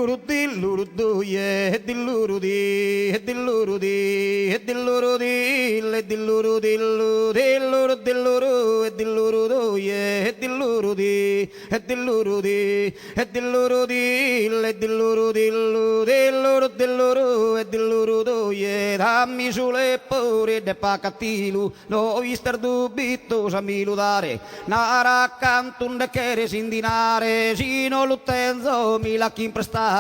dilluru dilluru do ye dilluru di dilluru di dilluru di le dilluru dillu dilluru dilluru dilluru do ye dilluru di dilluru di dilluru di le dilluru dillu dilluru dilluru dilluru do ye dammi sulle pure de pacatilu no ister dubito samilu dare nara cantun de kere sindinare sino l'utenzo mi la chi prestare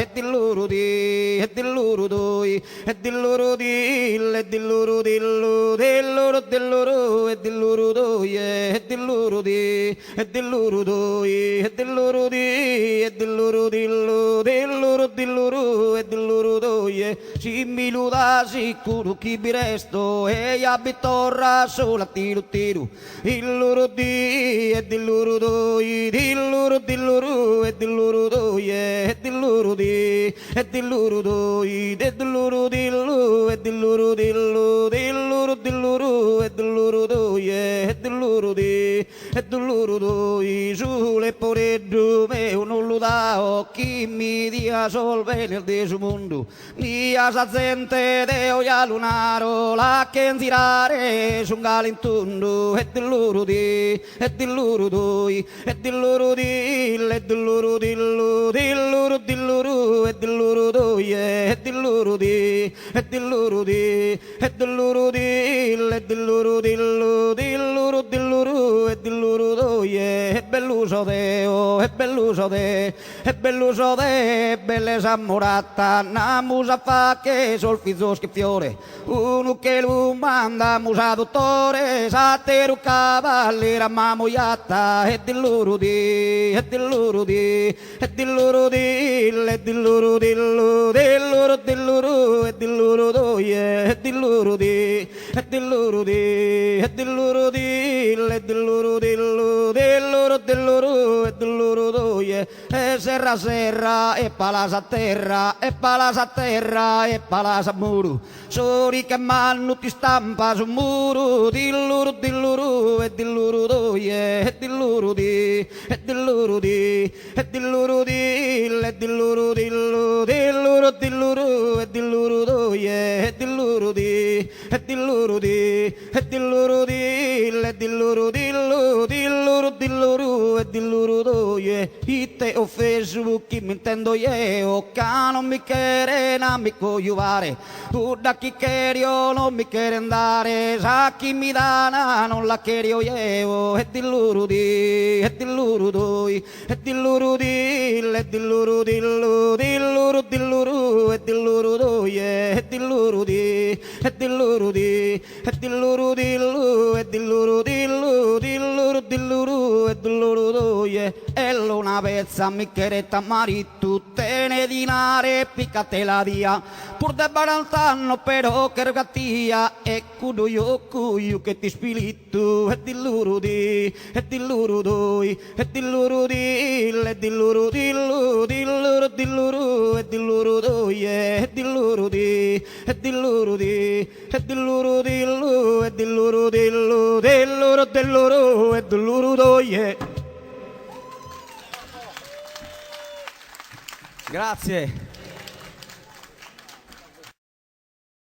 e dilluru di e dilluru doi e dilluru di le dilluru dillu dilluru dilluru e dilluru doi e dilluru di e dilluru doi e dilluru di e dilluru dillu dilluru dilluru e dilluru doi e si mi luda sicuro chi bi resto e abitorra sola tiru tiru illuru di e dilluru doi dilluru dilluru e dilluru doi e dilluru di e dilluru doi e dilluru dillu e dilluru dillu dilluru dilluru e dilluru doi e dilluru di e dilluru doi sulle poreddu me un luda occhi mi dia sol venir de su mundo mia sa gente de oia lunaro la che inzirare su un galintundu e dilluru di e dilluru doi e dilluru di le dilluru dillu dilluru dilluru e dilluru doi e dilluru di e dilluru di e dilluru di le dilluru dillu dilluru dilluru e dilluru doi e belluso deo e belluso de e belluso de bellezza murata namusa fa che sol fizzo fiore uno che lu manda musa dottore sateru cavallera mamoiata e dilluru di e dilluru di e dilluru di le dilluru dillu dilluru dilluru e dilluru doi e dilluru di e dilluru di e dilluru di le dilluru dillu dilluru dilluru e dilluru doi e serra serra e palasa terra e palasa terra e palasa muru sori che mannu ti stampa su muro dilluru dilluru e dilluru doi e dilluru di e dilluru di e dilluru di le dilluru dillu dilluru dilluru e dilluru doi e dilluru di e dilluru di e dilluru di le dilluru dillu dilluru dilluru e dilluru doi e ite o Facebook chi mi intendo io che non mi chiede amico aiutare da chi io non mi chiede andare sa chi mi dà non la chiedo io e dilluru di e dilluru doi e dilluru di le dilluru dillu dilluru dilluru e dilluru doi e dilluru di e dilluru di e dilluru dillu e dilluru dillu dilluru dilluru e dilluru doi e una pezza mi chiede tamari tutte ne dinare piccate la dia pur de barantanno però che regatia e cudo io cuyo che ti spirito e dilluru di e dilluru doi e dilluru di le dilluru dillu dilluru dilluru e dilluru doi e dilluru di e dilluru di e dilluru dillu e dilluru dillu dilluru dilluru e dilluru doi e grazie.